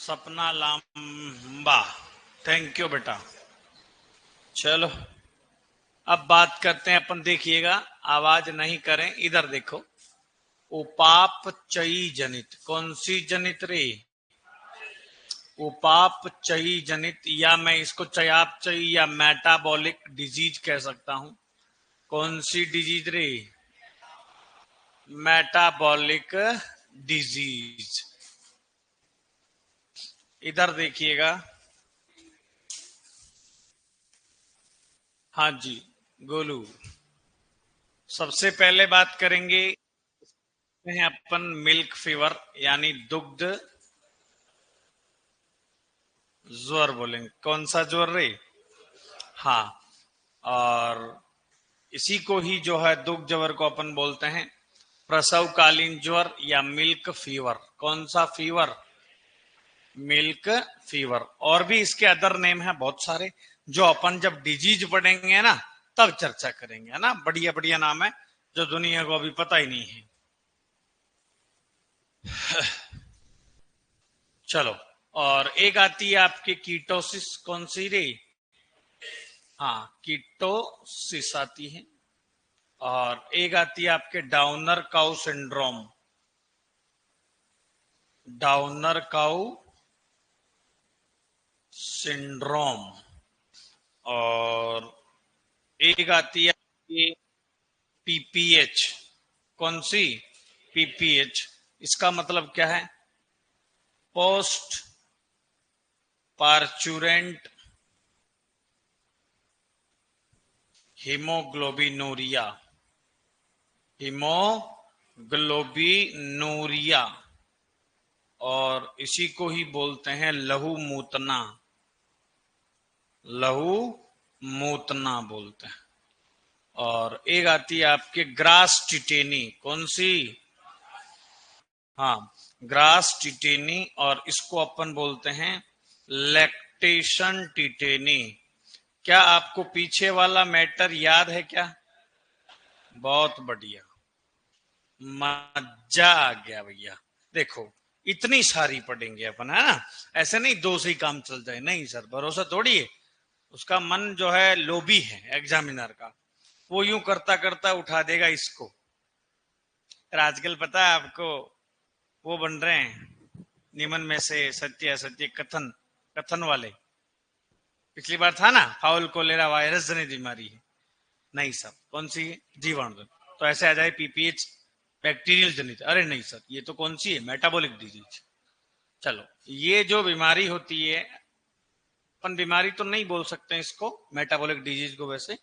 सपना Lamba, thank you बेटा। चलो अब बात करते हैं अपन, देखिएगा आवाज नहीं करें, इधर देखो। उपाप चयी जनित, कौन सी जनित रे? उपाप चयी जनित, या मैं इसको चयाप चयी या मेटाबॉलिक डिजीज कह सकता हूं। कौन सी डिजीज रे? Metabolic disease. इधर देखिएगा। हाँ जी गोलू, सबसे पहले बात करेंगे हैं अपन मिल्क फीवर यानी दुग्ध ज्वर बोलेंगे। कौन सा ज्वर रे? हाँ, और इसी को ही जो है दुग्ध ज्वर को अपन बोलते हैं प्रसवकालीन ज्वर या मिल्क फीवर। कौन सा फीवर? Milk fever. और भी इसके अदर नेम है बहुत सारे, जो अपन जब डिजीज पढ़ेंगे ना तब चर्चा करेंगे, है ना। बढ़िया बढ़िया नाम है जो दुनिया को अभी पता ही नहीं है। चलो, और एक आती है आपकी कीटोसिस, कौन सी रे? हाँ, कीटोसिस आती है। और एक आती है आपके downer cow syndrome, downer cow syndrome. और एक आती है आपकी पीपीएच। कौन सी? पीपीएच। इसका मतलब क्या है? Post parturient haemoglobinuria, haemoglobinuria. और इसी को ही बोलते हैं लहू मूतना, लहू मूतना बोलते हैं। और एक आती है आपके ग्रास टिटेनी, कौन सी? हाँ, ग्रास टिटेनी। और इसको अपन बोलते हैं लैक्टेशन टिटेनी। क्या आपको पीछे वाला मैटर याद है क्या? बहुत बढ़िया, मजा आ गया भैया। देखो इतनी सारी पढ़ेंगे अपन, है ना। ऐसे नहीं दो से ही काम चल जाए, नहीं सर, भरोसा थोड़ी है। उसका मन जो है लोभी है एग्जामिनर का, वो यूं करता करता उठा देगा इसको। पर आजकल पता है आपको, वो बन रहे हैं निमन में से सत्य असत्य कथन, कथन वाले। पिछली बार था ना फाउल कोलेरा वायरस जनित बीमारी है, नहीं सर कौन सी है? जीवाणु। तो ऐसे आ जाए पीपीएच बैक्टीरियल जनित, अरे नहीं सर ये तो कौन सी है? Metabolic disease. चलो, ये जो बीमारी होती है, अपन बीमारी तो नहीं बोल सकते इसको, मेटाबॉलिक डिजीज को। वैसे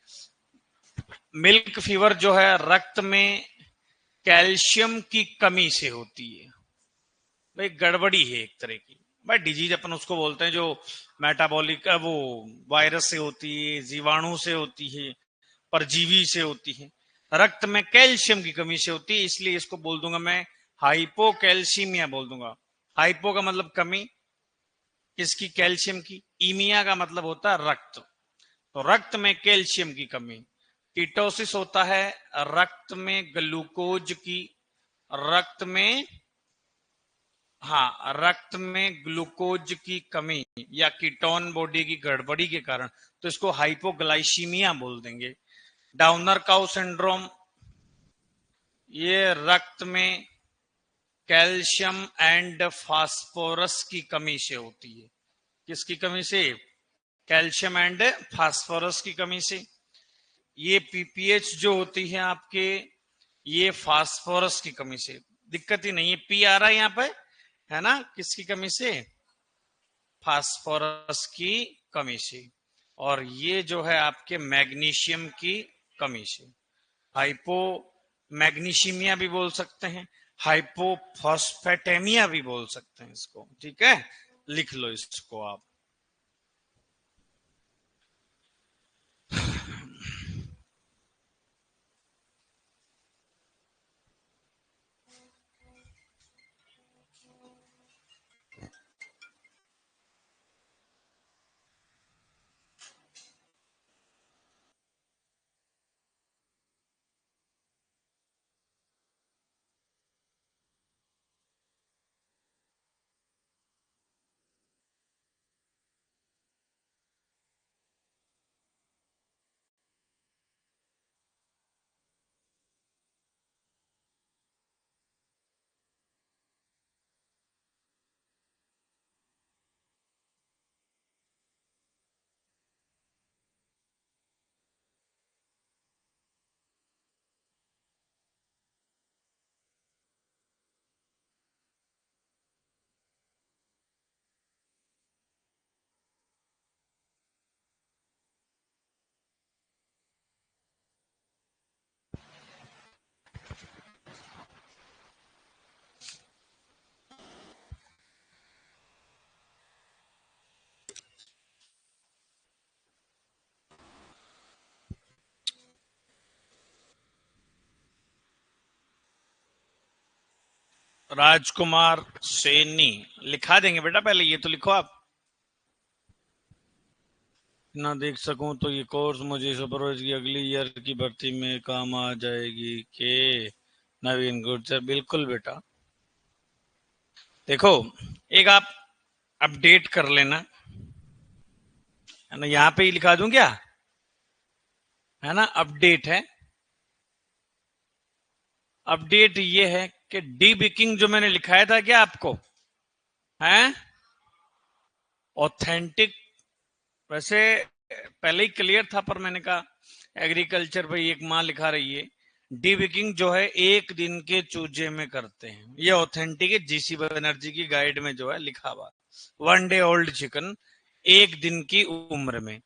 मिल्क फीवर जो है रक्त में कैल्शियम की कमी से होती है। भाई गड़बड़ी है एक तरह की। भाई डिजीज अपन उसको बोलते हैं जो मेटाबॉलिक वो वायरस से होती है, जीवाणु से होती है, परजीवी से होती है। रक्त में कैल्शियम की कमी से होती है, इसलिए इसको बोल दूंगा मैं हाइपोकैल्सीमिया बोल दूंगा। हाइपो का मतलब कमी, किसकी? कैल्शियम की। ईमिया का मतलब होता है रक्त, तो रक्त में कैल्शियम की कमी। कीटोसिस होता है रक्त में ग्लूकोज की, रक्त में, हाँ रक्त में ग्लूकोज की कमी या कीटोन बॉडी की गड़बड़ी के कारण, तो इसको हाइपोग्लाइसीमिया बोल देंगे। डाउनर काउ सिंड्रोम, ये रक्त में कैल्शियम एंड फास्फोरस की कमी से होती है। किसकी कमी से? कैल्शियम एंड फास्फोरस की कमी से। ये पीपीएच जो होती है आपके, ये फास्फोरस की कमी से। दिक्कत ही नहीं है, पी आ रहा है यहाँ पे, है ना। किसकी कमी से? फास्फोरस की कमी से। और ये जो है आपके मैग्नीशियम की कमी से। हाइपो मैग्नीशियमिया भी बोल सकते हैं, हाइपोफॉस्फेटेमिया भी बोल सकते हैं इसको, ठीक है। लिख लो इसको आप। राजकुमार सैनी लिखा देंगे बेटा, पहले ये तो लिखो आप। ना देख सकूं तो ये कोर्स मुझे सुपरवाइज की अगली ईयर की भर्ती में काम आ जाएगी के नवीन गुर्जर। बिल्कुल बेटा। देखो, एक आप अपडेट कर लेना, है ना, यहाँ पे ही लिखा दूं क्या, है ना, अपडेट है। अपडेट ये है कि डीबिकिंग जो मैंने लिखाया था क्या आपको, है ऑथेंटिक, वैसे पहले ही क्लियर था पर मैंने कहा एग्रीकल्चर पे एक माँ लिखा रही है। डीबिकिंग जो है 1 दिन के चूजे में करते हैं, ये ऑथेंटिक है, जीसी बनर्जी की गाइड में जो है लिखा हुआ, 1 डे ओल्ड चिकन 1 दिन की उम्र में।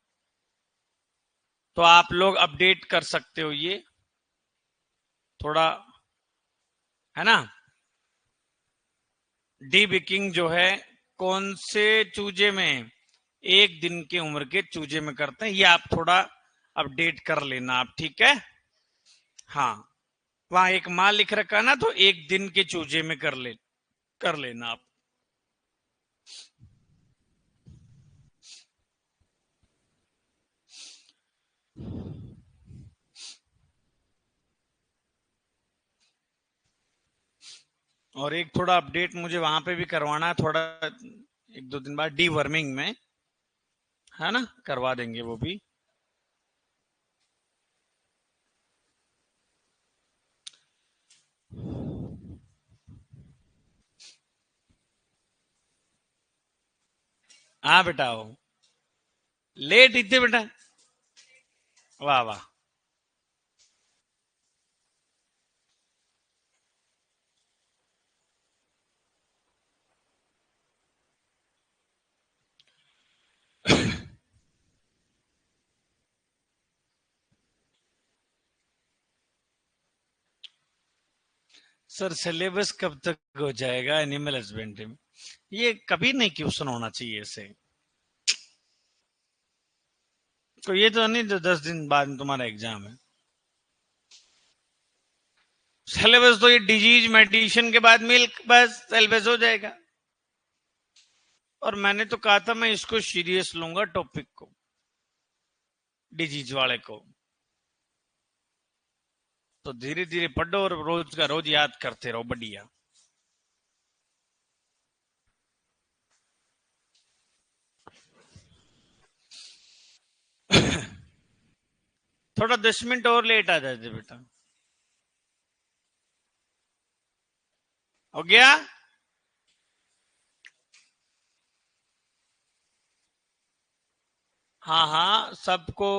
तो आप लोग अपडेट कर सकते हो ये थोड़ा, है ना। डीबिकिंग जो है कौन से चूजे में, 1 दिन की उम्र के चूजे में करते हैं, ये आप थोड़ा अपडेट कर लेना आप, ठीक है। हाँ, वहां एक माँ लिख रखा ना, तो 1 दिन के चूजे में कर लेना आप। और एक थोड़ा अपडेट मुझे वहां पे भी करवाना है, थोड़ा 1-2 दिन बाद डी वर्मिंग में, है ना, करवा देंगे वो भी। हाँ बेटा, वो लेट इतने बेटा, वाह वाह। सर सिलेबस कब तक हो जाएगा एनिमल हस्बेंड्री में, ये कभी नहीं क्वेश्चन होना चाहिए ऐसे। तो ये तो नहीं जो 10 दिन बाद तुम्हारा एग्जाम है। सिलेबस तो ये डिजीज मेडिसिन के बाद मिल्क, बस सिलेबस हो जाएगा। और मैंने तो कहा था मैं इसको सीरियस लूंगा टॉपिक को, डिजीज वाले को। तो धीरे धीरे पढ़ो और रोज का रोज याद करते रहो, बढ़िया। थोड़ा 10 मिनट और लेट आ जाते बेटा। हो गया। हाँ हाँ सबको।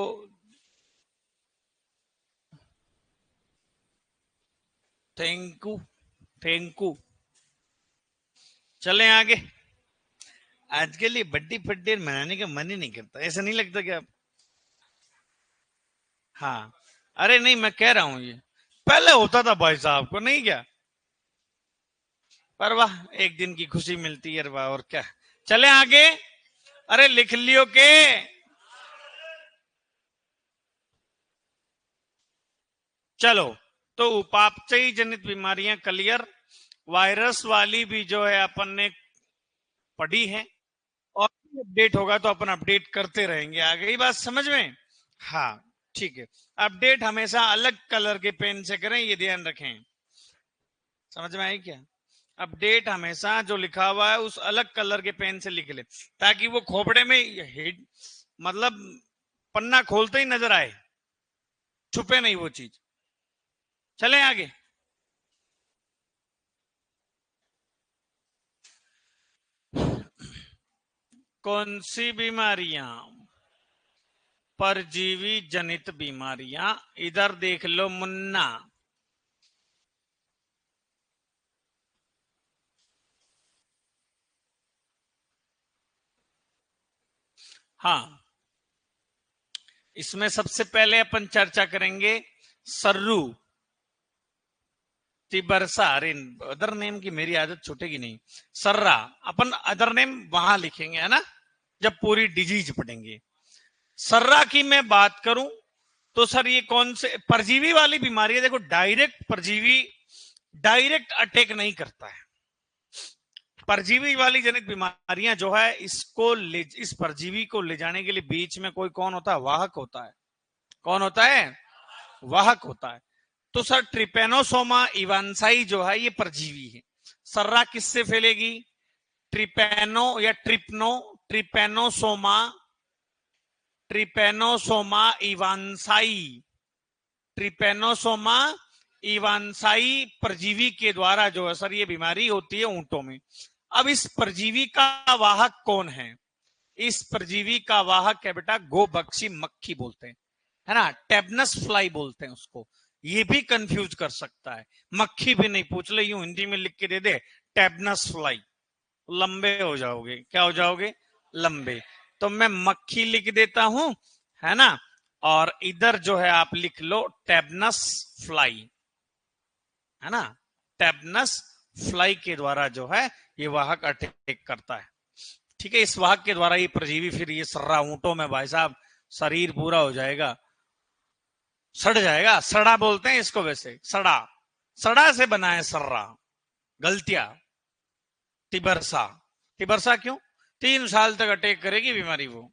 Thank you, thank you. चलें आगे। आज के लिए बड्डी फड्डी मनाने का मन ही नहीं करता, ऐसा नहीं लगता क्या। हाँ, अरे नहीं मैं कह रहा हूँ ये पहले होता था भाई साहब को, नहीं क्या, पर वाह 1 दिन की खुशी मिलती है, वाह और क्या। चले आगे। अरे लिख लियो के, चलो। तो उपापचयी जनित बीमारियां क्लियर, वायरस वाली भी जो है अपन ने पढ़ी है, और अपडेट होगा तो अपन अपडेट करते रहेंगे, आ गई बात समझ में। हाँ ठीक है। अपडेट हमेशा अलग कलर के पेन से करें, ये ध्यान रखें, समझ में आई क्या। अपडेट हमेशा जो लिखा हुआ है उस अलग कलर के पेन से लिख ले, ताकि वो खोपड़े में हिट, मतलब पन्ना खोलते ही नजर आए, छुपे नहीं वो चीज। चलें आगे। कौन सी बीमारियां, परजीवी जनित बीमारियां, इधर देख लो मुन्ना। हाँ, इसमें सबसे पहले अपन चर्चा करेंगे सर्रू, तिबरसा, अरे अदर नेम की मेरी आदत छूटेगी नहीं। सर्रा, अपन अदर नेम वहां लिखेंगे, है ना, जब पूरी डिजीज पढ़ेंगे। सर्रा की मैं बात करूं तो सर ये कौन से परजीवी वाली बीमारी है, देखो डायरेक्ट परजीवी डायरेक्ट अटैक नहीं करता है, परजीवी वाली जनित बीमारियां जो है इस परजीवी को ले जाने के लिए बीच में कोई कौन होता है? वाहक होता है। कौन होता है? वाहक होता है। तो सर ट्रिपेनोसोमा इवांसाई जो है ये परजीवी है। सर्रा किससे फैलेगी? ट्रिपेनो या ट्रिपेनोसोमा इवांसाई, ट्रिपेनोसोमा इवांसाई परजीवी के द्वारा जो है सर ये बीमारी होती है ऊंटों में। अब इस परजीवी का वाहक कौन है? इस परजीवी का वाहक है बेटा गोबख्शी मक्खी बोलते हैं, है ना, टेबनस फ्लाई बोलते हैं उसको। ये भी कंफ्यूज कर सकता है, मक्खी भी नहीं पूछ ले, यूं हिंदी में लिख के दे दे टेबनस फ्लाई, लंबे हो जाओगे। क्या हो जाओगे? लंबे। तो मैं मक्खी लिख देता हूं, है ना, और इधर जो है आप लिख लो टेबनस फ्लाई, है ना। टेबनस फ्लाई के द्वारा जो है ये वाहक अटैक करता है। ठीक है, इस वाहक के द्वारा ये परजीवी फिर ये सर्रा ऊंटों में भाई साहब शरीर पूरा हो जाएगा, सड़ जाएगा। सड़ा बोलते हैं इसको वैसे, सड़ा, सड़ा से बना है सर्रा। गलतियां। तिबरसा, तिबरसा क्यों? 3 साल तक अटैक करेगी बीमारी वो।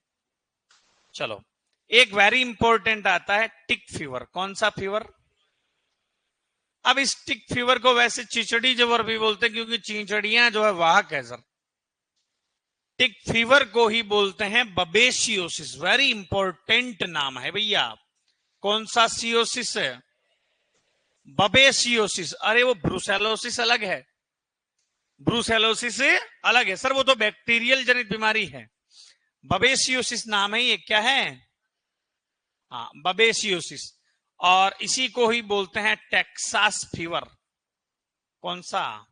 चलो, एक वेरी इंपॉर्टेंट आता है टिक फीवर। कौन सा फीवर? अब इस टिक फीवर को वैसे चिचड़ी ज्वर भी बोलते हैं क्योंकि चिचड़ियां जो है वाहक है सर। टिक फीवर को ही बोलते हैं बबेशियोसिस। वेरी इंपॉर्टेंट नाम है भैया। कौन सा सियोसिस है? बबेशियोसिस। अरे वो ब्रुसेलोसिस अलग है, ब्रुसेलोसिस से अलग है सर, वो तो बैक्टीरियल जनित बीमारी है। बबेशियोसिस नाम है ये। क्या है? हाँ, बबेशियोसिस। और इसी को ही बोलते हैं टेक्सास फीवर। कौन सा?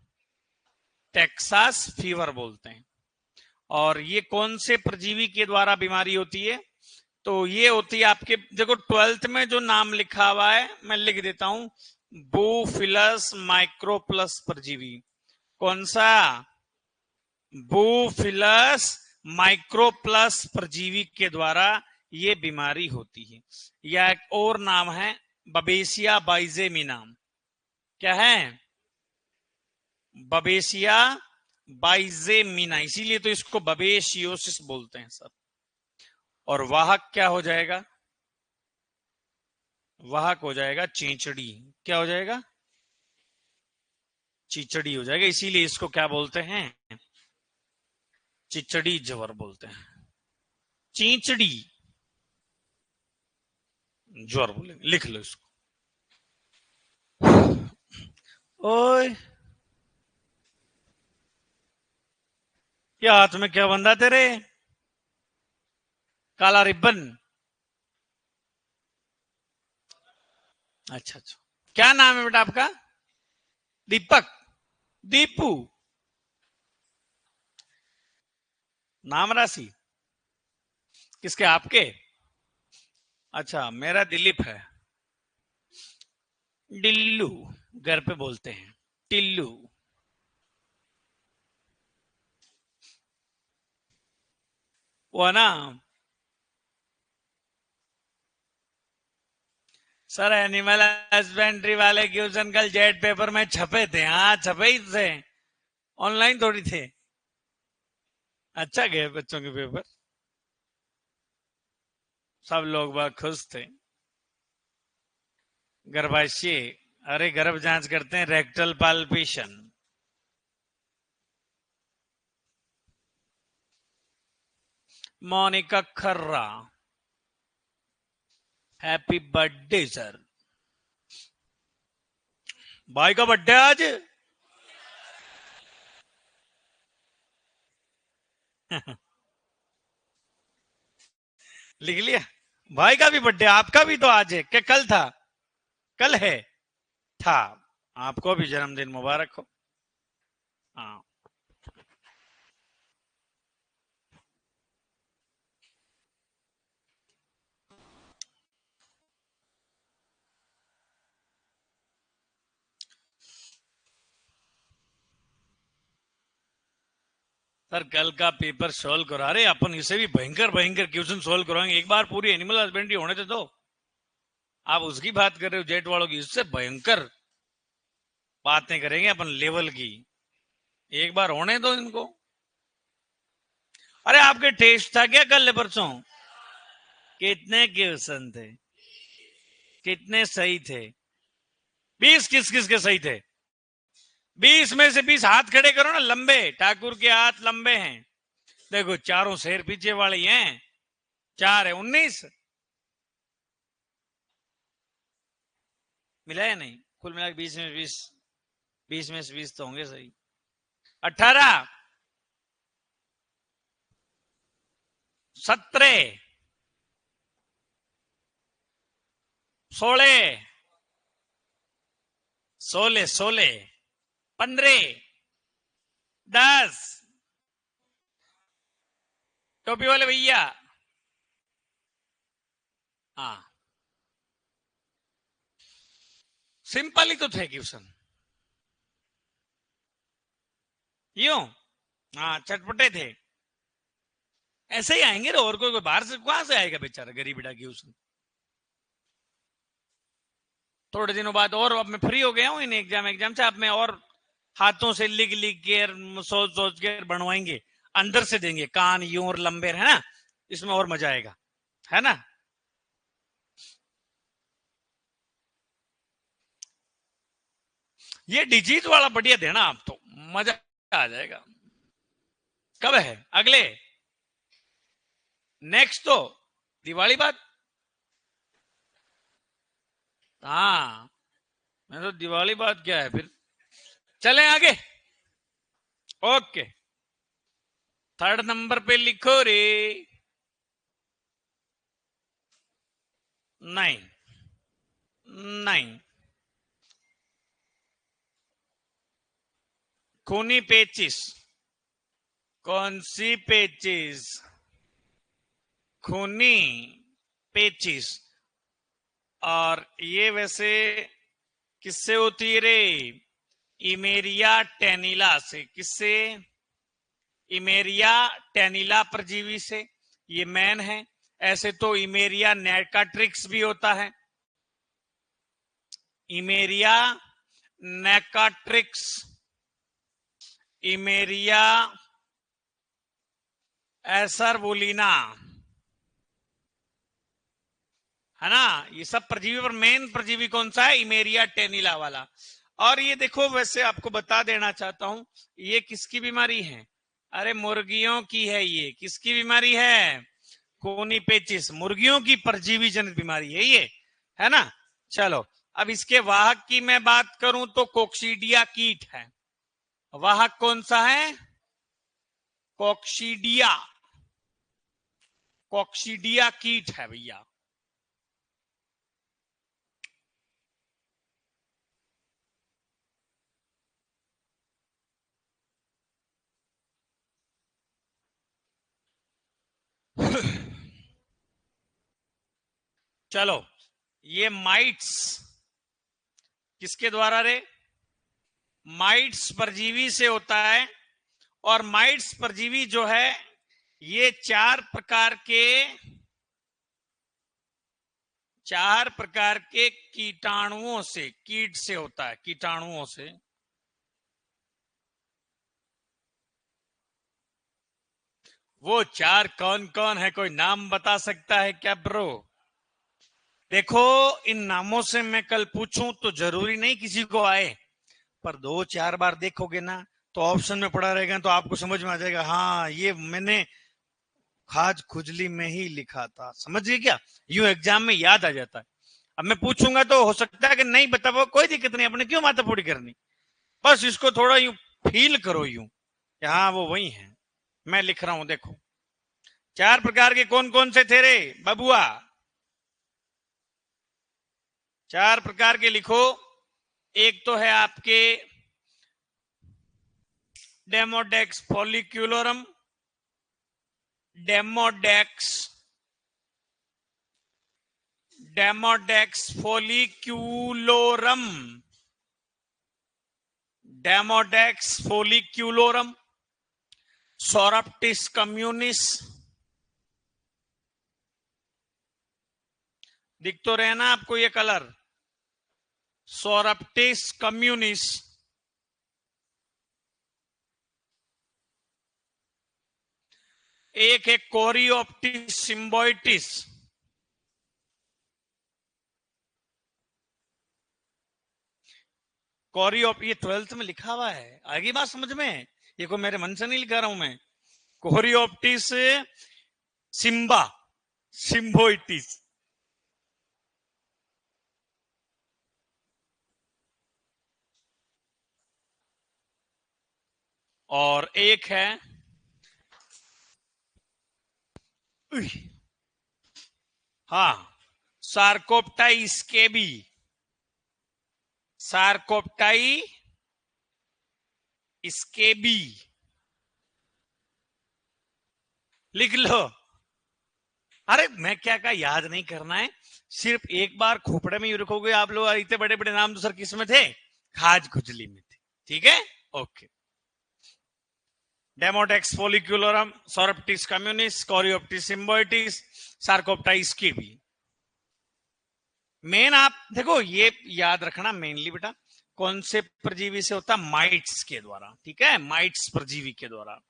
टेक्सास फीवर बोलते हैं। और ये कौन से परजीवी के द्वारा बीमारी होती है? तो ये होती है आपके, देखो 12th में जो नाम लिखा हुआ है मैं लिख देता हूं, बूफिलस माइक्रोप्लस परजीवी। कौन सा? बूफिलस माइक्रोप्लस परजीवी के द्वारा ये बीमारी होती है। या एक और नाम है बबेसिया बाइजेमिना। क्या है? बबेसिया बाइजेमिना, इसीलिए तो इसको बबेशियोसिस बोलते हैं सर। और वाहक क्या हो जाएगा? वाहक हो जाएगा चींचड़ी। क्या हो जाएगा? चिचड़ी हो जाएगा, इसीलिए इसको क्या बोलते हैं? चिचड़ी ज्वर बोलते हैं। चींचड़ी ज्वर बोलेंगे, लिख लो इसको। ओए, क्या हाथ में क्या बंधा तेरे? काला रिबन? अच्छा अच्छा, क्या नाम है बेटा आपका? दीपक? दीपू? नाम राशि किसके? आपके? अच्छा, मेरा दिलीप है। डिल्लू घर पे बोलते हैं, टिल्लू। वो ना सर, एनिमल हस्बेंड्री वाले क्वेश्चन कल जेट पेपर में छपे थे। हाँ छपे ही थे, ऑनलाइन थोड़ी थे। अच्छा गए बच्चों के पेपर, सब लोग बहुत खुश थे। गर्भाशय, अरे गर्भ जांच करते हैं, रेक्टल पाल्पेशन। मोनिका खर्रा, हैप्पी बर्थडे सर। भाई का बर्थडे आज। लिख लिया? भाई का भी बर्थडे, आपका भी तो आज है क्या? कल था? कल है? था। आपको भी जन्मदिन मुबारक हो। हाँ, सर कल का पेपर सोल्व करा रहे अपन, इसे भी भयंकर भयंकर क्वेश्चन सोल्व करवाएंगे। एक बार पूरी एनिमल हस्बेंड्री होने दे। तो आप उसकी बात कर रहे हो जेट वालों की, इससे भयंकर बातें करेंगे अपन लेवल की। एक बार होने दो इनको। अरे आपके टेस्ट था क्या कल परसों? कितने क्वेश्चन थे? कितने सही थे? 20 किस किस के सही थे? 20 में से 20 हाथ खड़े करो ना, लंबे। ठाकुर के हाथ लंबे हैं। देखो चारों शेर पीछे वाले ही हैं। 4 है 19। मिला या नहीं? कुल मिला के 20 में 20। 20 में से 20 तो होंगे सही। 18, 17, 16, 16, 16, 15, 10। टोपी वाले भैया। हाँ, सिंपल ही तो थे क्वेश्चन। यूं। हाँ, चटपटे थे। ऐसे ही आएंगे रे, और कोई बाहर से कहां से आएगा बेचारा गरीब बेटा क्वेश्चन। थोड़े दिनों बाद और, अब मैं फ्री हो गया हूँ इन एग्जाम से, अब मैं और हाथों से लिख लिख के सोच सोच के बनवाएंगे। अंदर से देंगे, कान यूं और लंबे, है ना? इसमें और मजा आएगा, है ना? ये डिजीज वाला बढ़िया देना आप तो, मजा आ जाएगा। कब है अगले? नेक्स्ट तो दिवाली बाद। हाँ, मैं तो दिवाली बाद क्या है फिर। चलें आगे। ओके, 3rd नंबर पे लिखो रे। 9, 9। खूनी पेचिस। कौन सी पेचिस? खूनी पेचिस। और ये वैसे किससे होती है रे? इमेरिया टेनिला से। किससे? इमेरिया टेनिला परजीवी से। ये मैन है। ऐसे तो इमेरिया नेकाट्रिक्स भी होता है। इमेरिया नेकाट्रिक्स, इमेरिया एसरबोलिना, है ना? ये सब परजीवी, पर मेन परजीवी कौन सा है? इमेरिया टेनिला वाला। और ये देखो, वैसे आपको बता देना चाहता हूं, ये किसकी बीमारी है? अरे मुर्गियों की है। ये किसकी बीमारी है? कोनीपेचिस, मुर्गियों की परजीवी जनित बीमारी है ये, है ना? चलो, अब इसके वाहक की मैं बात करूं तो कोक्सीडिया कीट है। वाहक कौन सा है? कोक्सीडिया। कोक्सीडिया कीट है भैया। चलो, ये माइट्स किसके द्वारा रे? माइट्स परजीवी से होता है। और माइट्स परजीवी जो है, ये 4 प्रकार के कीटाणुओं से, कीट से होता है, कीटाणुओं से। वो 4 कौन कौन है? कोई नाम बता सकता है क्या ब्रो? देखो, इन नामों से मैं कल पूछूं तो जरूरी नहीं किसी को आए, पर 2-4 बार देखोगे ना, तो ऑप्शन में पड़ा रहेगा, तो आपको समझ में आ जाएगा। हाँ, ये मैंने खाज खुजली में ही लिखा था। समझिए क्या? यूं एग्जाम में याद आ जाता है। अब मैं पूछूंगा तो हो सकता है कि नहीं बता पाओ, कोई दिक्कत नहीं, अपने क्यों माथापूरी करनी। बस इसको थोड़ा यूं फील करो, यूं कि हाँ वो वही है। मैं लिख रहा हूं, देखो। 4 प्रकार के कौन कौन से थे रे बबुआ? 4 प्रकार के लिखो। एक तो है आपके Demodex folliculorum. Demodex, Demodex folliculorum. Demodex folliculorum. Psoroptes communis. दिख तो रहे ना आपको ये कलर? सोराप्टिस कम्युनिस। एक है कोरियोप्टिस सिम्बोइटिस, कोरियोप, ये 12th में लिखा हुआ है, आगे बात समझ में, ये को मेरे मन से नहीं लिखा रहा हूं मैं। कोरियोप्टिस सिम्बा सिम्बोइटिस, और एक है हाँ सार्कोप्टाई स्केबी, सार्कोप्टाई स्केबी, लिख लो। अरे मैं क्या कहा, याद नहीं करना है, सिर्फ एक बार खोपड़े में ही रखोगे आप लोग। इतने बड़े बड़े नाम तो सर किस में थे, खाज खुजली में थे, ठीक है, ओके। डेमोटेक्स फोलिकुलरम, सोरप्टिस कम्युनिस, कोरियोप्टिस सिम्बोइटिस, सार्कोप्टाई स्केबी। मेन आप देखो ये याद रखना, मेनली बेटा कौन से परजीवी से होता है, माइट्स के द्वारा, ठीक है, माइट्स परजीवी के द्वारा।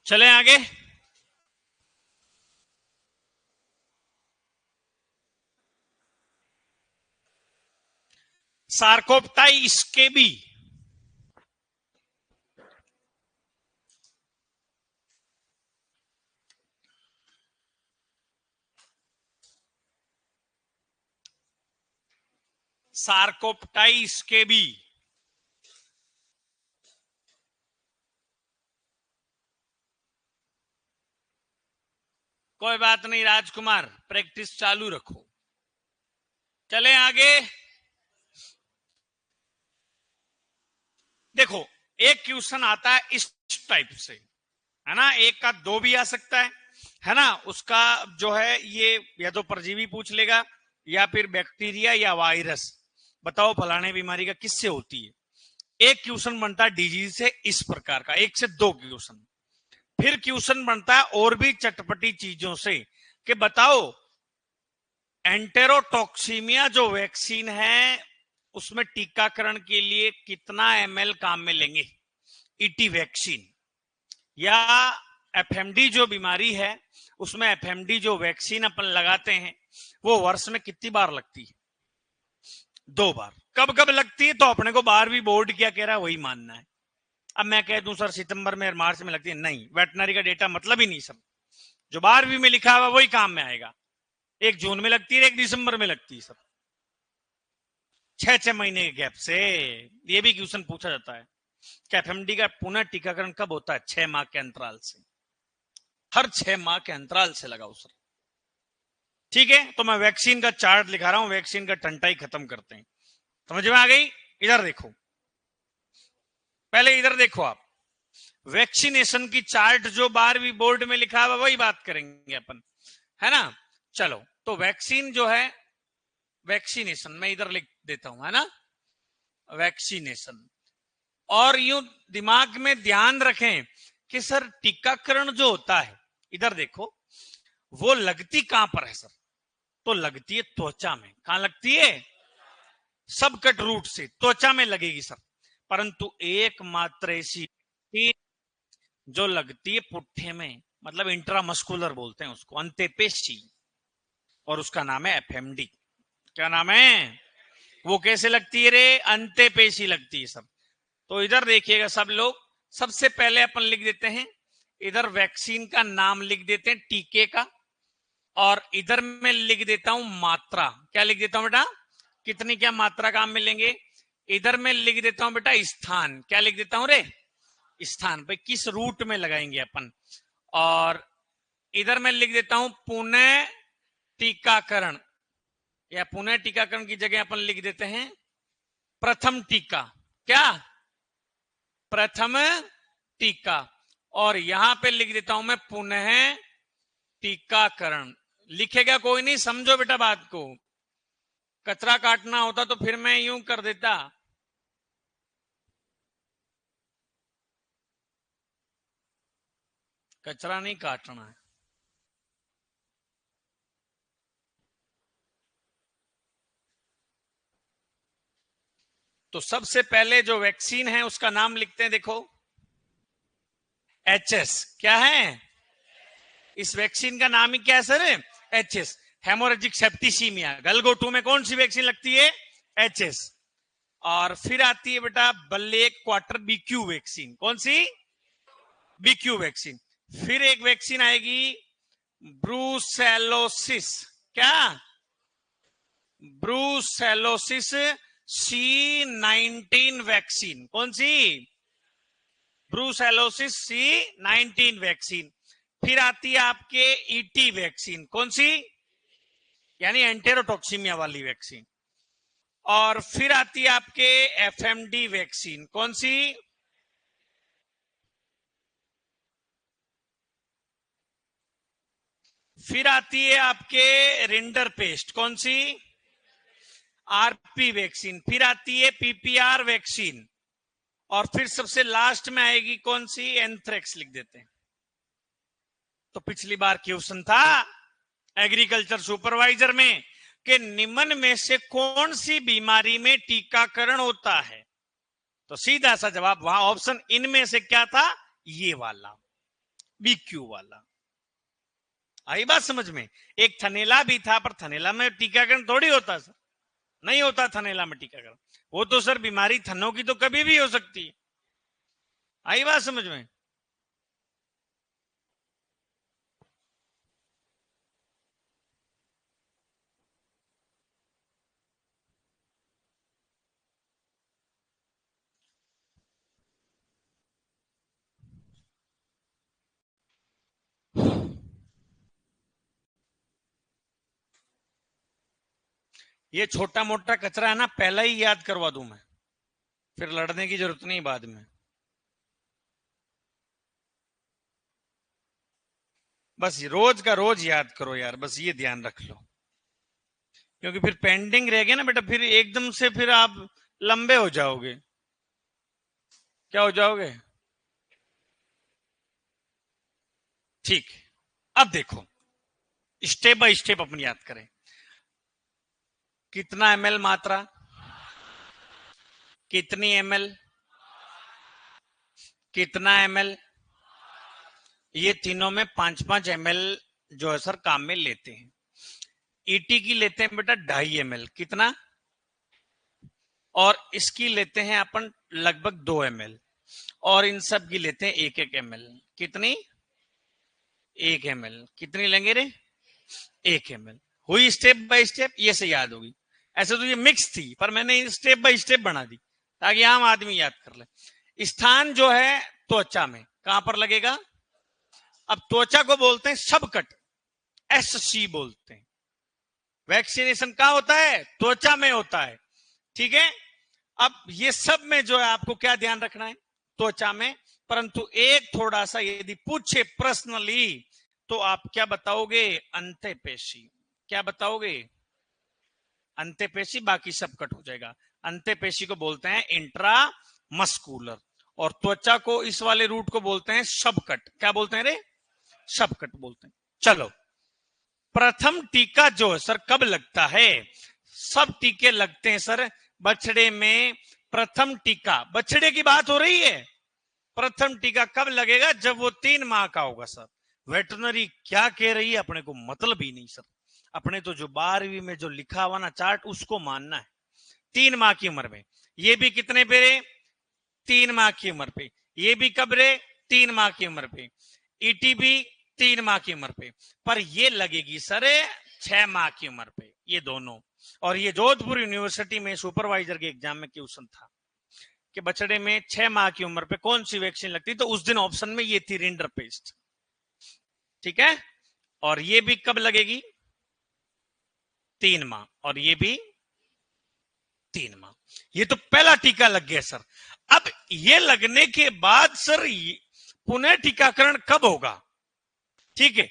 चले आगे। सार्कोप्टाई स्केबी, सार्कोप्टाई स्केबी, कोई बात नहीं राजकुमार, प्रैक्टिस चालू रखो। चले आगे। देखो एक क्वेश्चन आता है इस टाइप से, है ना, एक का दो भी आ सकता है ना, उसका जो है ये या तो परजीवी पूछ लेगा या फिर बैक्टीरिया या वायरस, बताओ फलाने बीमारी का किससे होती है। एक क्वेश्चन बनता है डिजीज से इस प्रकार का, एक से दो क्वेश्चन। फिर क्वेश्चन बनता है और भी चटपटी चीजों से, कि बताओ एंटेरोटॉक्सीमिया जो वैक्सीन है उसमें टीकाकरण के लिए कितना ml काम में लेंगे, ईटी वैक्सीन। या एफएमडी जो बीमारी है उसमें एफएमडी जो वैक्सीन अपन लगाते हैं वो वर्ष में कितनी बार लगती है, 2 बार। कब कब लगती है, तो अपने को 12वीं बोर्ड क्या कह रहा है वही मानना है। अब मैं कह दूं सर सितंबर में मार्च में लगती है, नहीं, वेटनरी का डेटा मतलब ही नहीं सर, जो 12वीं में लिखा हुआ वही काम में आएगा। एक जून में लगती है, एक दिसंबर में लगती है सर, 6-6 महीने के गैप से। ये भी क्वेश्चन पूछा जाता है कि एफएमडी का पुनः टीकाकरण कब होता है, 6 माह के अंतराल से, हर 6 माह के अंतराल से लगाओ सर, ठीक है। तो मैं वैक्सीन का चार्ट लिखा रहा हूं, वैक्सीन का टंटा ही खत्म करते हैं, समझ में आ गई। इधर देखो, पहले इधर देखो आप, वैक्सीनेशन की चार्ट जो 12वीं बोर्ड में लिखा हुआ वही बात करेंगे अपन, है ना। चलो तो वैक्सीन जो है, वैक्सीनेशन मैं इधर लिख देता हूं, है ना, वैक्सीनेशन। और यूं दिमाग में ध्यान रखें कि सर टीकाकरण जो होता है, इधर देखो, वो लगती कहां पर है सर, तो लगती है त्वचा में। कहां लगती है, सब कट रूट से त्वचा में लगेगी सर। परंतु एकमात्र ऐसी जो लगती है पुट्ठे में, मतलब इंट्रामस्कुलर बोलते हैं उसको, अंत्यपेशी, और उसका नाम है एफएमडी। क्या नाम है, वो कैसे लगती है रे, अंत्यपेशी लगती है सब। तो इधर देखिएगा सब लोग, सबसे पहले अपन लिख देते हैं इधर वैक्सीन का नाम लिख देते हैं, टीके का, और इधर मैं लिख देता हूं मात्रा। क्या लिख देता हूं बेटा, कितनी क्या मात्रा काम में लेंगे, इधर मैं लिख देता हूं बेटा स्थान, क्या लिख देता हूं रे, स्थान, भाई किस रूट में लगाएंगे अपन। और इधर मैं लिख देता हूं पुनः टीकाकरण, या पुनः टीकाकरण की जगह अपन लिख देते हैं प्रथम टीका, क्या, प्रथम टीका। और यहां पे लिख देता हूं मैं पुनः टीकाकरण। लिखेगा कोई नहीं, समझो बेटा बात को। कचरा काटना होता तो फिर मैं यूं कर देता, कचरा नहीं काटना है। तो सबसे पहले जो वैक्सीन है उसका नाम लिखते हैं, देखो HS, क्या है इस वैक्सीन का नाम ही क्या है सर, HS, हेमोरेजिक सेप्टिसीमिया। गलगो 2 में कौन सी वैक्सीन लगती है, HS। और फिर आती है बेटा बल्ले क्वार्टर BQ वैक्सीन, कौन सी, BQ वैक्सीन। फिर एक वैक्सीन आएगी ब्रूसेलोसिस, क्या, ब्रूसेलोसिस C19 वैक्सीन, कौन सी, ब्रूसेलोसिस C19 वैक्सीन। फिर आती है आपके ET वैक्सीन, कौन सी, यानी एंटेरोटॉक्सीमिया वाली वैक्सीन। और फिर आती है आपके FMD वैक्सीन, कौन सी, फिर आती है आपके रिंडर पेस्ट, कौन सी, RP वैक्सीन। फिर आती है PPR वैक्सीन। और फिर सबसे लास्ट में आएगी कौन सी, एंथ्रेक्स लिख देते हैं। तो पिछली बार क्वेश्चन था एग्रीकल्चर सुपरवाइजर में कि निम्न में से कौन सी बीमारी में टीकाकरण होता है, तो सीधा सा जवाब वहां ऑप्शन इनमें से क्या था, ये वाला BQ वाला। आई बात समझ में। एक थनेला भी था, पर थनेला में टीकाकरण थोड़ी होता सर, नहीं होता थनेला में टीकाकरण। वो तो सर बीमारी थनों की तो कभी भी हो सकती है। आई बात समझ में। ये छोटा मोटा कचरा है ना, पहला ही याद करवा दूं मैं, फिर लड़ने की जरूरत नहीं बाद में। बस रोज का रोज याद करो यार, बस ये ध्यान रख लो, क्योंकि फिर पेंडिंग रह गया ना बेटा, फिर एकदम से फिर आप लंबे हो जाओगे। क्या हो जाओगे, ठीक। अब देखो स्टेप बाय स्टेप अपन याद करें। कितना ml मात्रा, कितनी ml, कितना ml, ये तीनों में 5-5 ml जो है सर काम में लेते हैं। ET की लेते हैं बेटा 2.5 ml, कितना, और इसकी लेते हैं अपन लगभग 2 ml, और इन सब की लेते हैं 1-1 ml, कितनी, 1 ml, कितनी लेंगे रे, 1 ml। हुई स्टेप बाय स्टेप, ये से याद होगी। ऐसे तो ये मिक्स थी, पर मैंने स्टेप बाय स्टेप बना दी ताकि आम आदमी याद कर ले। स्थान जो है त्वचा में, कहां पर लगेगा, अब त्वचा को बोलते हैं सबकट, SC बोलते हैं। वैक्सीनेशन कहां होता है, त्वचा में होता है, ठीक है। अब ये सब में जो है आपको क्या ध्यान रखना है, त्वचा में। परंतु एक थोड़ा सा यदि पूछे पर्सनली तो आप क्या बताओगे, अंत्यपेशी, क्या बताओगे, अंत्यपेशी, बाकी सब कट हो जाएगा। अंत्यपेशी को बोलते हैं इंट्रामस्कुलर, और त्वचा को इस वाले रूट को बोलते हैं सबकट, क्या बोलते हैं रे, सबकट बोलते हैं। चलो, प्रथम टीका जो है सर कब लगता है, सब टीके लगते हैं सर बछड़े में। प्रथम टीका, बछड़े की बात हो रही है, प्रथम टीका कब लगेगा, जब वो 3 माह का होगा सर। वेटरनरी क्या कह रही है अपने को मतलब ही नहीं सर, अपने तो जो 12वीं में जो लिखा हुआ ना चार्ट उसको मानना है। 3 माह की उम्र में, ये भी कितने पे रे, 3 माह की उम्र पे, ये भी कब रे, 3 माह की उम्र पे, ET भी 3 माह की उम्र पे, पर ये लगेगी सर 6 माह की उम्र पे, ये दोनों। और ये जोधपुर यूनिवर्सिटी में सुपरवाइजर के एग्जाम में क्वेश्चन था कि बछड़े में 6 माह की उम्र पे कौन सी वैक्सीन लगती, तो उस दिन ऑप्शन में ये थी रिंडरपेस्ट। ठीक है, और ये भी कब लगेगी, 3 माह, और ये भी 3 माह। ये तो पहला टीका लग गया सर। अब ये लगने के बाद सर पुनः टीकाकरण कब होगा? ठीक है,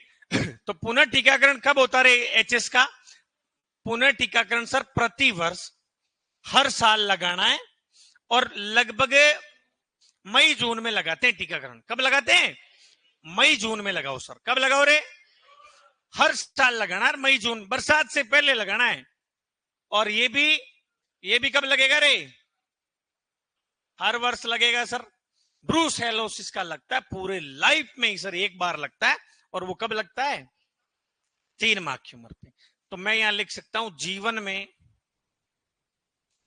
तो पुनः टीकाकरण कब होता रहे एचएस का? पुनः टीकाकरण सर प्रति वर्ष हर साल लगाना है, और लगभग मई जून में लगाते हैं टीकाकरण। कब लगाते हैं? मई जून में लगाओ सर। कब लगाओ रे? हर साल लगाना है, मई जून, बरसात से पहले लगाना है। और ये भी कब लगेगा रे? हर वर्ष लगेगा सर। ब्रूसेलोसिस का लगता है पूरे लाइफ में ही सर एक बार लगता है, और वो कब लगता है? 3 माह की उम्र पे। तो मैं यहां लिख सकता हूं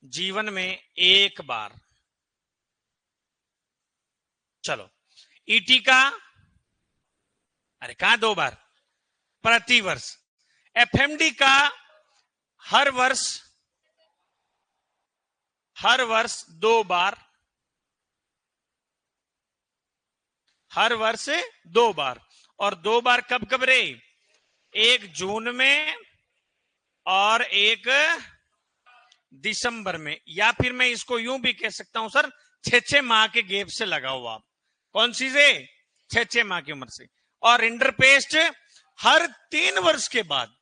जीवन में एक बार। चलो, ईटी का, अरे कहां 2 बार? प्रति वर्ष। एफएमडी का हर वर्ष 2 बार, हर वर्ष 2 बार। और 2 बार कब कब रे? 1 जून में और 1 दिसंबर में। या फिर मैं इसको यूं भी कह सकता हूं सर, 6-6 माह के गैप से लगाओ आप। कौन सी से? 6-6 माह की उम्र से। और इंटरपेस्ट हर 3 वर्ष के बाद।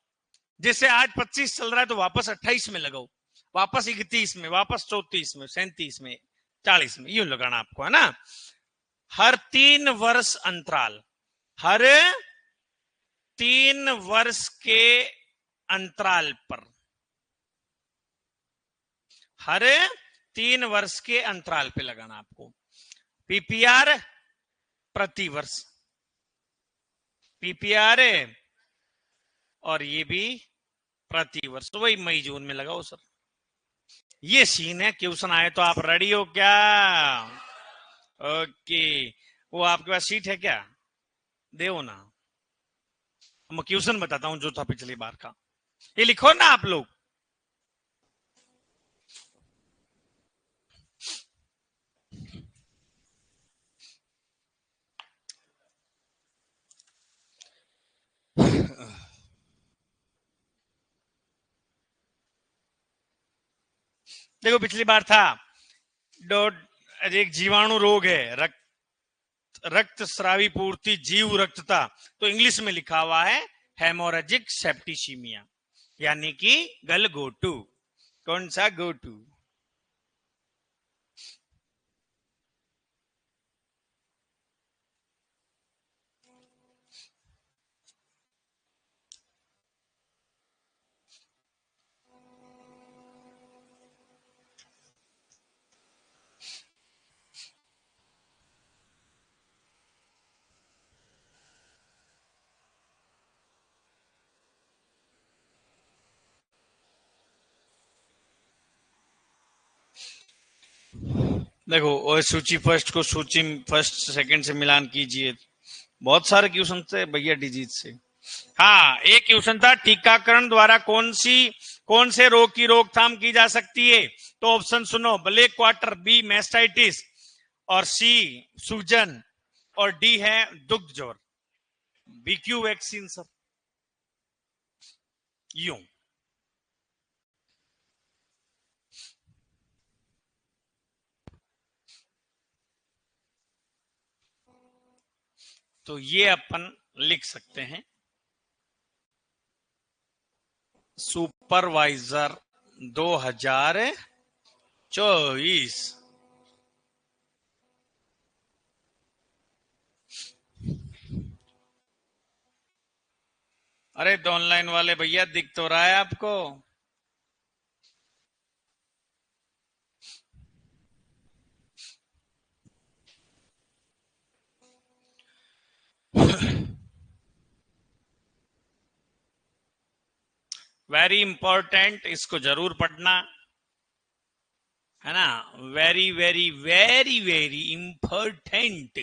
जैसे आज 25 चल रहा है तो वापस 28 में लगाओ, वापस 31 में, वापस 34 में, 37 में, 40 में, यूं लगाना आपको, है ना? हर 3 वर्ष अंतराल, हर 3 वर्ष के अंतराल पर, हर 3 वर्ष के अंतराल पे लगाना आपको। पीपीआर प्रति वर्ष, पीपीआर, और ये भी प्रति वर्ष। तो वही मई जून में लगाओ सर। ये सीन है। क्वेश्चन आए तो आप रेडी हो क्या? ओके, वो आपके पास सीट है क्या? दो ना, मैं क्वेश्चन बताता हूं जो था पिछली बार का। ये लिखो ना आप लोग। देखो पिछली बार था एक जीवाणु रोग है, रक्त स्रावी पूर्ति जीव रक्तता, तो इंग्लिश में लिखा हुआ है हेमोरेजिक सेप्टिसीमिया, यानी कि गलघोटू। कौन सा गोटू? देखो, और सूची फर्स्ट को सूची फर्स्ट सेकंड से मिलान कीजिए। बहुत सारे क्वेश्चन थे भैया डिजीज से। हाँ, एक क्वेश्चन था टीकाकरण द्वारा कौन से रोग की रोकथाम की जा सकती है? तो ऑप्शन सुनो, ब्लैक क्वार्टर, बी मैस्टाइटिस, और सी सूजन, और डी है दुग्ध ज्वर। BQ vaccine sir. यूं तो ये अपन लिख सकते हैं सुपरवाइजर 2024। अरे तो ऑनलाइन वाले भैया दिख तो रहा है आपको? वेरी इंपॉर्टेंट, इसको जरूर पढ़ना, है ना? Very very very very important.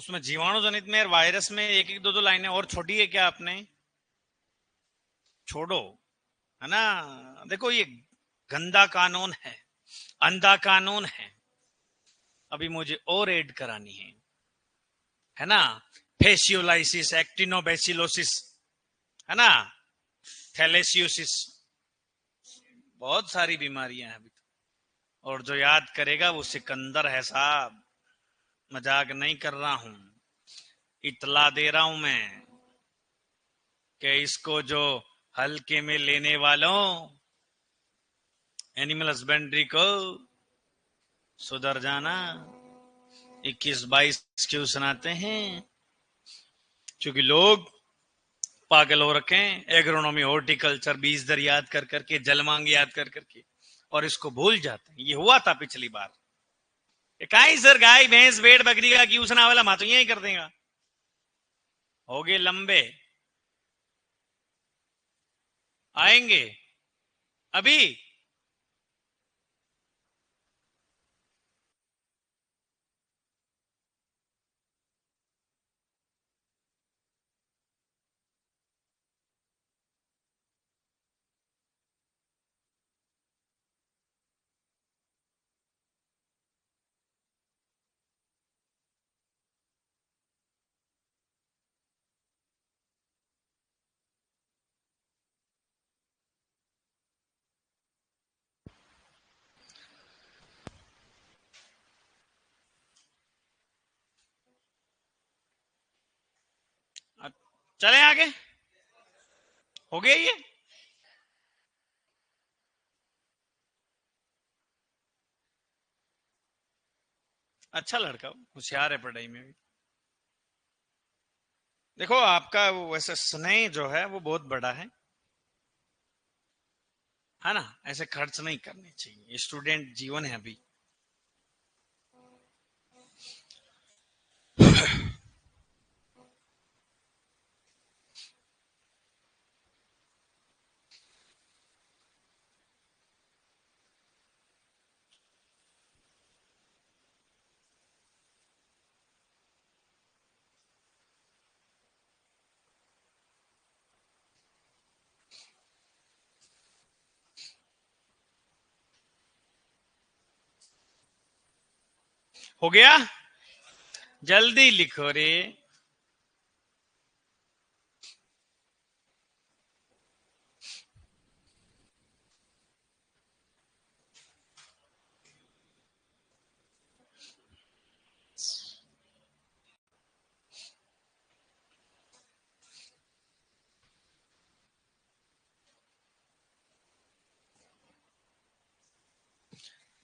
उसमें जीवाणु जनित में और वायरस में एक एक दो दो लाइनें और छोड़ी है क्या आपने? छोड़ो, है ना। देखो ये गंदा कानून है, अंधा कानून है, अभी मुझे और ऐड करानी है ना। फेसियोलाइसिस, एक्टिनोबैसिलोसिस, है ना, थैलेसियोसिस, बहुत सारी बीमारियां हैं अभी तो। और जो याद करेगा वो सिकंदर है साहब, मजाक नहीं कर रहा हूं, इतला दे रहा हूं मैं कि इसको जो हल्के में लेने वालों, एनिमल हस्बेंड्री को सुधर जाना। 21-22 क्यों सुनाते हैं? क्योंकि लोग पागल हो रखे हैं, एग्रोनॉमी, हॉर्टिकल्चर, बीज दर याद कर करके, जलमांग याद कर करके, और इसको भूल जाते हैं। ये हुआ था पिछली बार, काई सर गाय भैंस भेड़ बकरी का क्यों सुना वाला, मातो यही कर देगा। हो गए लंबे, आएंगे अभी। चले आगे, हो गया ये। अच्छा लड़का, होशियार है पढ़ाई में भी। देखो आपका वो वैसे स्नेह जो है वो बहुत बड़ा है ना। ऐसे खर्च नहीं करने चाहिए, स्टूडेंट जीवन है अभी। हो गया, जल्दी लिखो रे।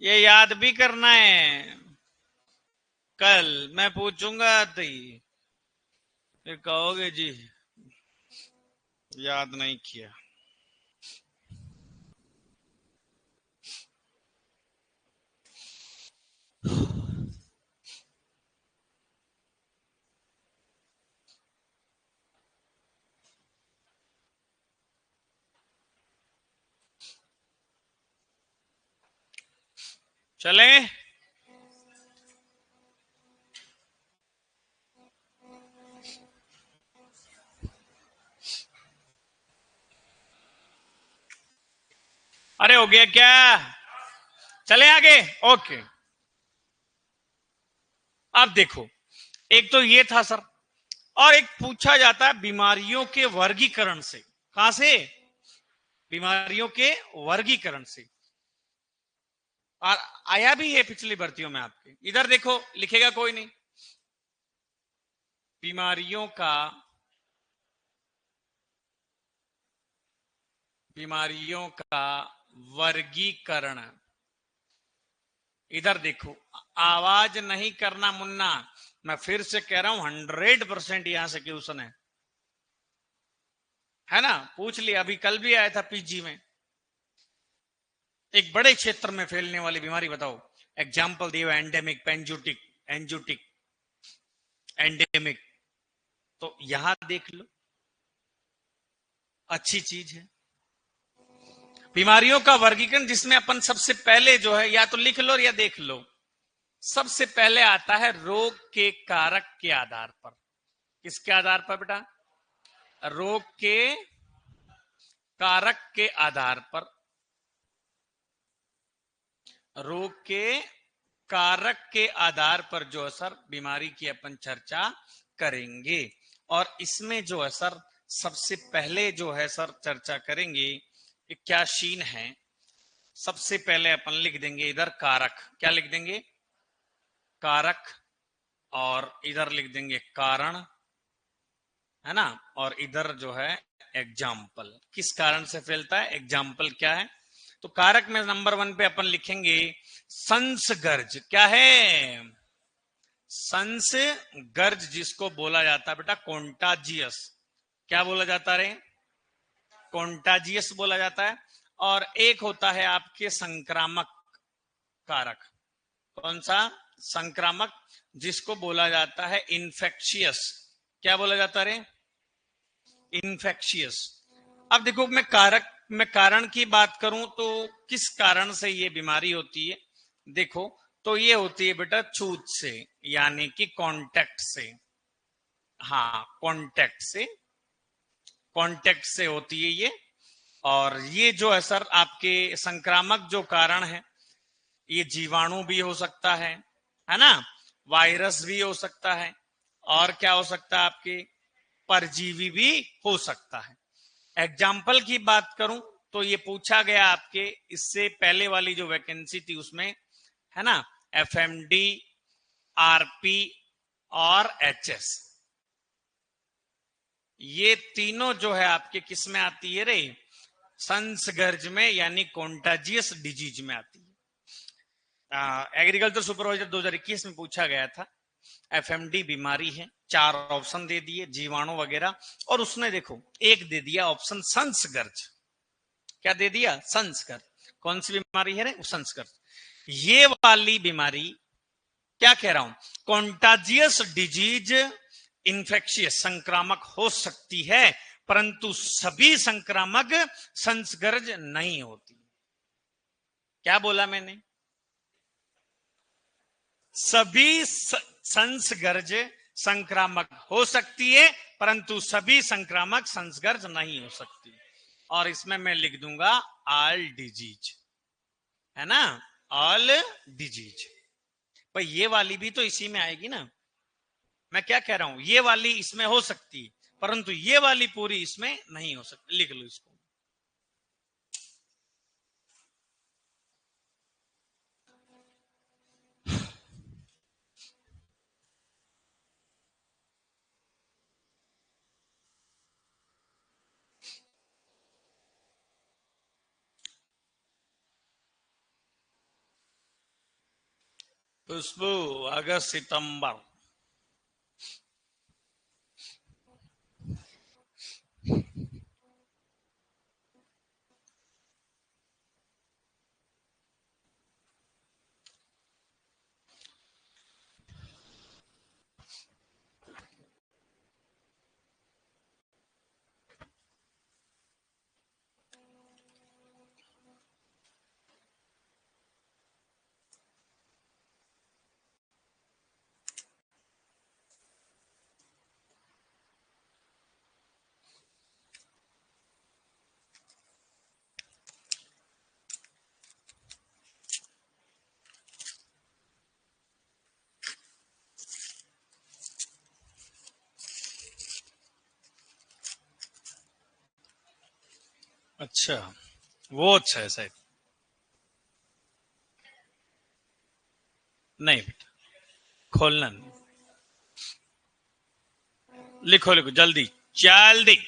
ये याद भी करना है, कल मैं पूछूंगा तो फिर कहोगे जी याद नहीं किया। चले, अरे हो गया क्या? चले आगे, ओके। अब देखो, एक तो ये था सर, और एक पूछा जाता है बीमारियों के वर्गीकरण से। कहां से? बीमारियों के वर्गीकरण से। और आया भी है पिछली भर्तियों में आपके। इधर देखो, लिखेगा कोई नहीं, बीमारियों का वर्गीकरण। इधर देखो, आवाज नहीं करना मुन्ना, मैं फिर से कह रहा हूं 100% यहां से क्वेश्चन है ना। पूछ लिया, अभी कल भी आया था पीजी में। एक बड़े क्षेत्र में फैलने वाली बीमारी बताओ, एग्जाम्पल दिए, एंडेमिक, पेंजूटिक, एंजूटिक, एंडेमिक। तो यहां देख लो, अच्छी चीज है। बीमारियों का वर्गीकरण जिसमें अपन सबसे पहले जो है, या तो लिख लो या देख लो, सबसे पहले आता है रोग के कारक के आधार पर। किसके आधार पर बेटा? रोग के कारक के आधार पर। रोग के कारक के आधार पर जो है सर बीमारी की अपन चर्चा करेंगे। और इसमें जो है सर सबसे पहले जो है सर चर्चा करेंगे, क्या शीन है। सबसे पहले अपन लिख देंगे इधर कारक। क्या लिख देंगे? कारक। और इधर लिख देंगे कारण, है ना। और इधर जो है एग्जाम्पल। किस कारण से फैलता है, एग्जाम्पल क्या है। तो कारक में नंबर 1 पे अपन लिखेंगे संसर्ग। क्या है? संसर्ग, जिसको बोला जाता है बेटा कॉन्टाजियस। क्या बोला जाता है? कॉन्टाजियस बोला जाता है। और एक होता है आपके संक्रामक कारक। कौन सा? संक्रामक, जिसको बोला जाता है इन्फेक्शियस। क्या बोला जाता है? इन्फेक्शियस। अब देखो मैं कारण की बात करूं तो किस कारण से ये बीमारी होती है, देखो तो ये होती है बेटा छूत से, यानी कि कांटेक्ट से। हाँ, कांटेक्ट से होती है ये। और ये जो है सर आपके संक्रामक जो कारण है, ये जीवाणु भी हो सकता है ना, वायरस भी हो सकता है, और क्या हो सकता है आपके परजीवी भी हो सकता है। एग्जाम्पल की बात करूं तो ये पूछा गया आपके इससे पहले वाली जो वैकेंसी थी उसमें, है ना, एफएमडी, आरपी और एचएस। ये तीनों जो है आपके किस में आती है रे? संसर्ग में, यानी कॉन्टाजियस डिजीज में आती है। एग्रीकल्चर सुपरवाइजर 2021 में पूछा गया था। एफएमडी बीमारी है, 4 ऑप्शन दे दिए, जीवाणु वगैरह, और उसने देखो एक दे दिया ऑप्शन संसर्ग। क्या दे दिया? संसर्ग। कौन सी बीमारी है रे? संसर्ग। ये वाली बीमारी, क्या कह रहा हूं, कॉन्टाजियस डिजीज, इन्फेक्शियस, संक्रामक हो सकती है, परंतु सभी संक्रामक संसर्ग नहीं होती। क्या बोला मैंने? सभी संसर्ग संक्रामक हो सकती है, परंतु सभी संक्रामक संसर्ग नहीं हो सकती। और इसमें मैं लिख दूंगा ऑल डिजीज, है ना, ऑल डिजीज। पर ये वाली भी तो इसी में आएगी ना। मैं क्या कह रहा हूं, ये वाली इसमें हो सकती है, परंतु ये वाली पूरी इसमें नहीं हो सकती। लिख लो इसको। खुशबू, अगस्त, सितंबर। अच्छा, वो अच्छा है शायद। नहीं बेटा, खोलना नहीं। लिखो लिखो जल्दी, जल्दी।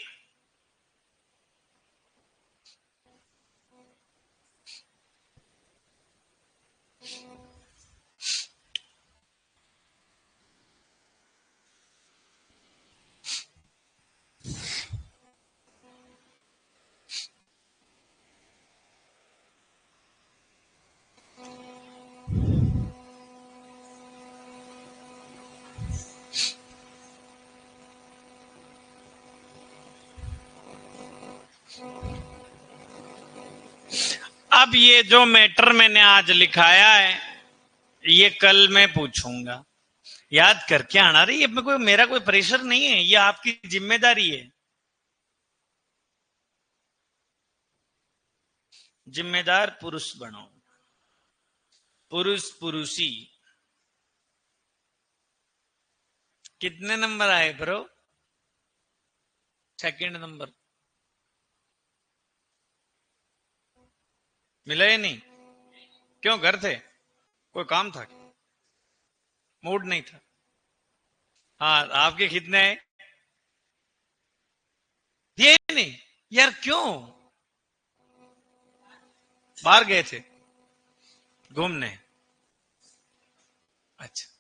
अब ये जो मैटर मैंने आज लिखाया है, ये कल मैं पूछूंगा, याद करके आना रही। अब कोई मेरा कोई प्रेशर नहीं है, ये आपकी जिम्मेदारी है। जिम्मेदार पुरुष बनो, पुरुष पुरुषी। कितने नंबर आए ब्रो? Second number. मिला ही नहीं? क्यों, घर थे? कोई काम था? मूड नहीं था? हाँ, आपके कितने आए? दिए नहीं? यार क्यों? बाहर गए थे घूमने? अच्छा।